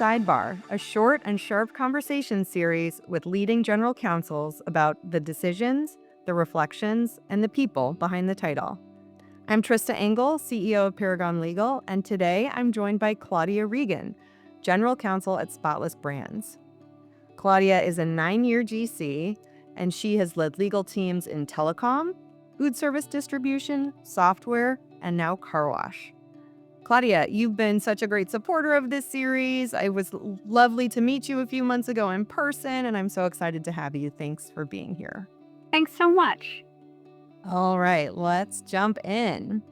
Sidebar, a short and sharp conversation series with leading general counsels about the decisions, the reflections, and the people behind the title. I'm Trista Engel, CEO of Paragon Legal, and today I'm joined by Claudia Regen, General Counsel at Spotless Brands. Claudia is a 9-year GC, and she has led legal teams in telecom, food service distribution, software, and now car wash. Claudia, you've been such a great supporter of this series. It was lovely to meet you a few months ago in person, and I'm so excited to have you. Thanks for being here. Thanks so much. All right, let's jump in.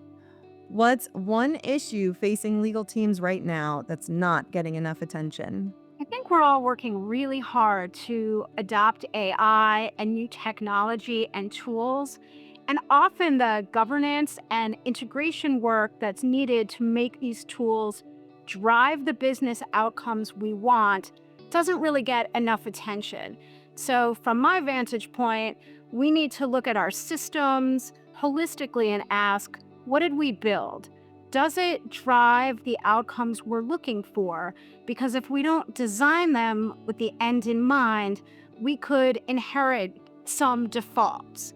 What's one issue facing legal teams right now that's not getting enough attention? I think we're all working really hard to adopt AI and new technology and tools. And often the governance and integration work that's needed to make these tools drive the business outcomes we want doesn't really get enough attention. So, from my vantage point, we need to look at our systems holistically and ask, what did we build? Does it drive the outcomes we're looking for? Because if we don't design them with the end in mind, we could inherit some defaults.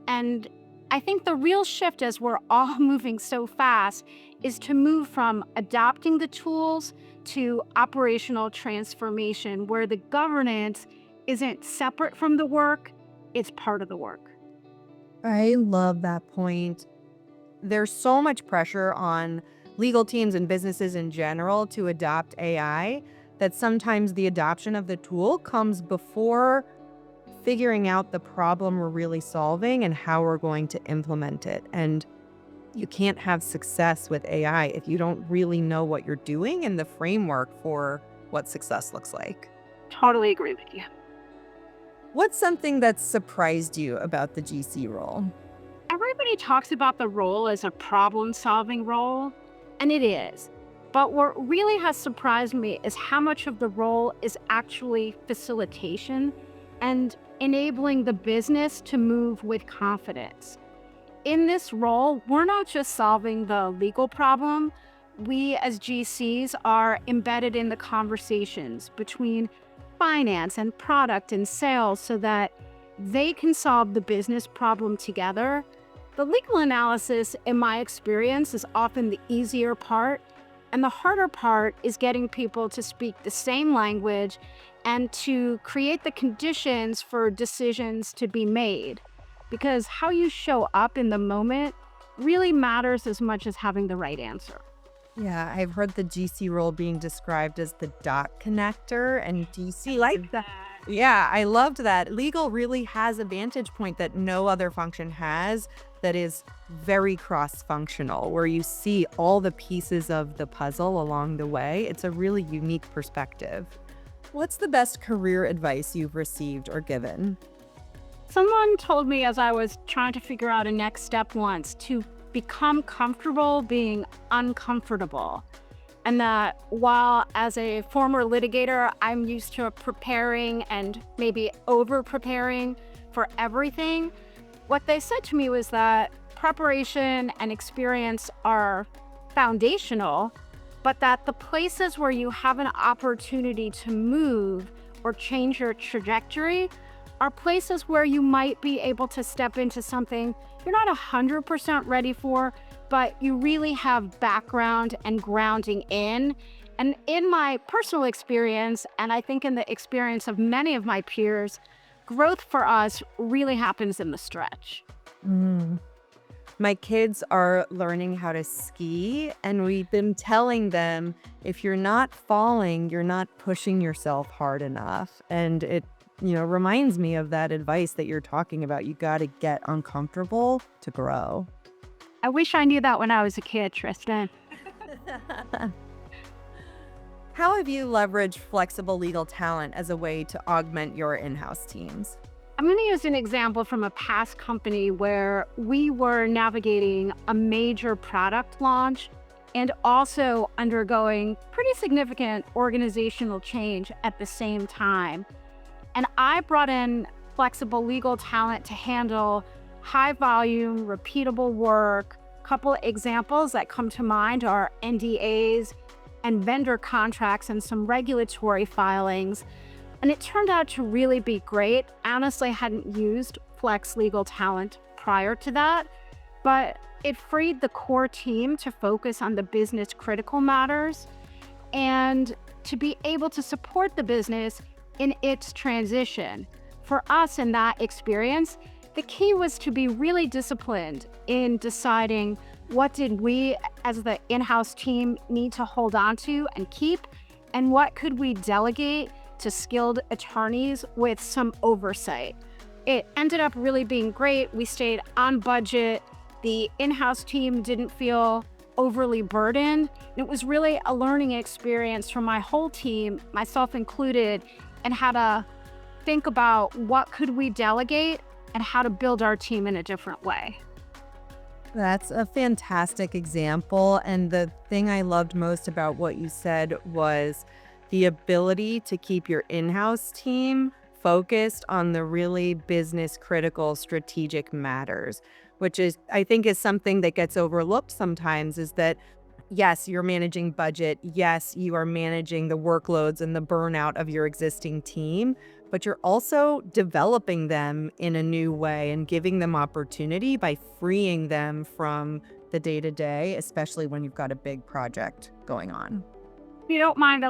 And I think the real shift, as we're all moving so fast, is to move from adopting the tools to operational transformation, where the governance isn't separate from the work, it's part of the work. I love that point. There's so much pressure on legal teams and businesses in general to adopt AI that sometimes the adoption of the tool comes before figuring out the problem we're really solving and how we're going to implement it. And you can't have success with AI if you don't really know what you're doing and the framework for what success looks like. Totally agree with you. What's something that's surprised you about the GC role? Everybody talks about the role as a problem-solving role, and it is. But what really has surprised me is how much of the role is actually facilitation and enabling the business to move with confidence. In this role, we're not just solving the legal problem. We as GCs are embedded in the conversations between finance and product and sales so that they can solve the business problem together. The legal analysis, in my experience, is often the easier part, and the harder part is getting people to speak the same language and to create the conditions for decisions to be made. Because how you show up in the moment really matters as much as having the right answer. Yeah, I've heard the GC role being described as the dot connector, and DC Like that. Yeah, I loved that. Legal really has a vantage point that no other function has that is very cross-functional, where you see all the pieces of the puzzle along the way. It's a really unique perspective. What's the best career advice you've received or given? Someone told me as I was trying to figure out a next step once to become comfortable being uncomfortable. And that while as a former litigator, I'm used to preparing and maybe over-preparing for everything, what they said to me was that preparation and experience are foundational, but that the places where you have an opportunity to move or change your trajectory are places where you might be able to step into something you're not 100% ready for, but you really have background and grounding in. And in my personal experience, and I think in the experience of many of my peers, growth for us really happens in the stretch. My kids are learning how to ski, and we've been telling them, if you're not falling, you're not pushing yourself hard enough. And it reminds me of that advice that you're talking about. You got to get uncomfortable to grow. I wish I knew that when I was a kid, Tristan. How have you leveraged flexible legal talent as a way to augment your in-house teams? I'm going to use an example from a past company where we were navigating a major product launch and also undergoing pretty significant organizational change at the same time. And I brought in flexible legal talent to handle high volume, repeatable work. A couple examples that come to mind are NDAs and vendor contracts and some regulatory filings. And it turned out to really be great. Honestly, I hadn't used Flex legal talent prior to that, but it freed the core team to focus on the business critical matters and to be able to support the business in its transition. For us in that experience, the key was to be really disciplined in deciding what did we as the in-house team need to hold on to and keep, and what could we delegate to skilled attorneys with some oversight. It ended up really being great. We stayed on budget. The in-house team didn't feel overly burdened. It was really a learning experience for my whole team, myself included, and how to think about what could we delegate and how to build our team in a different way. That's a fantastic example. And the thing I loved most about what you said was the ability to keep your in-house team focused on the really business critical strategic matters, which is, I think, is something that gets overlooked sometimes, is that yes, you're managing budget. Yes, you are managing the workloads and the burnout of your existing team, but you're also developing them in a new way and giving them opportunity by freeing them from the day-to-day, especially when you've got a big project going on. If you don't mind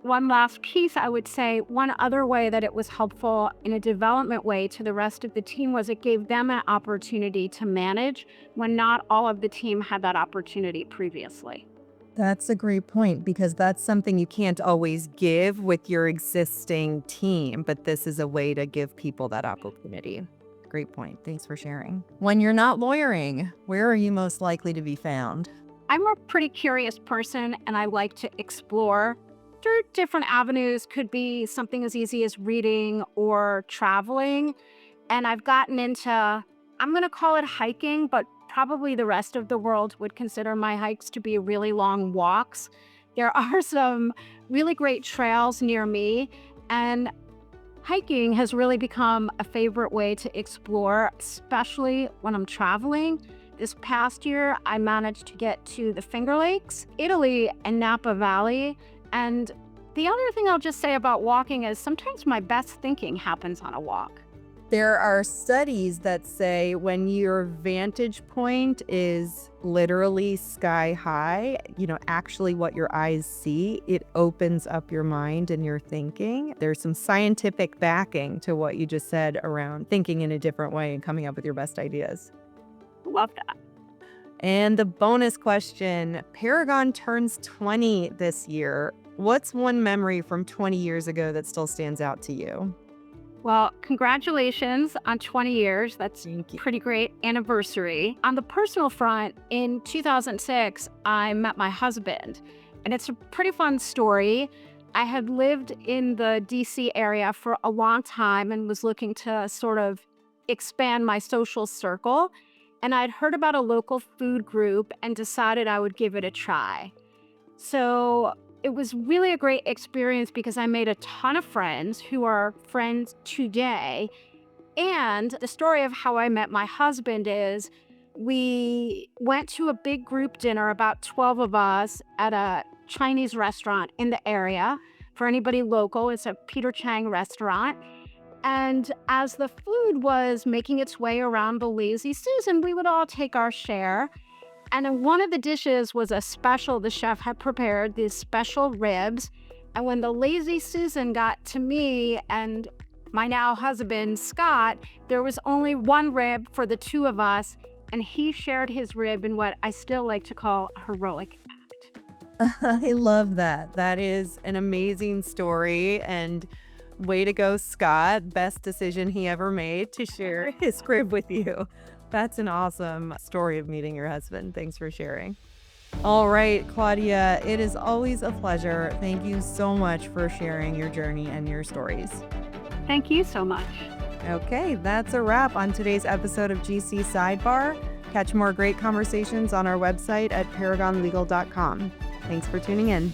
one last piece, I would say one other way that it was helpful in a development way to the rest of the team was it gave them an opportunity to manage when not all of the team had that opportunity previously. That's a great point, because that's something you can't always give with your existing team, but this is a way to give people that opportunity. Great point. Thanks for sharing. When you're not lawyering, where are you most likely to be found? I'm a pretty curious person and I like to explore through different avenues. Could be something as easy as reading or traveling. And I've gotten into, I'm going to call it hiking, but probably the rest of the world would consider my hikes to be really long walks. There are some really great trails near me, and hiking has really become a favorite way to explore, especially when I'm traveling. This past year, I managed to get to the Finger Lakes, Italy, and Napa Valley. And the other thing I'll just say about walking is sometimes my best thinking happens on a walk. There are studies that say when your vantage point is literally sky high, actually what your eyes see, it opens up your mind and your thinking. There's some scientific backing to what you just said around thinking in a different way and coming up with your best ideas. Love that. And the bonus question, Paragon turns 20 this year. What's one memory from 20 years ago that still stands out to you? Well, congratulations on 20 years. That's a pretty great anniversary. On the personal front, in 2006, I met my husband, and it's a pretty fun story. I had lived in the DC area for a long time and was looking to sort of expand my social circle. And I'd heard about a local food group and decided I would give it a try. So it was really a great experience because I made a ton of friends who are friends today. And the story of how I met my husband is we went to a big group dinner, about 12 of us, at a Chinese restaurant in the area. For anybody local, it's a Peter Chang restaurant. And as the food was making its way around the Lazy Susan, we would all take our share. And then one of the dishes was a special, the chef had prepared these special ribs. And when the Lazy Susan got to me and my now husband, Scott, there was only one rib for the two of us. And he shared his rib in what I still like to call a heroic act. I love that. That is an amazing story. And way to go, Scott. Best decision he ever made to share his rib with you. That's an awesome story of meeting your husband. Thanks for sharing. All right, Claudia, it is always a pleasure. Thank you so much for sharing your journey and your stories. Thank you so much. Okay, that's a wrap on today's episode of GC Sidebar. Catch more great conversations on our website at paragonlegal.com. Thanks for tuning in.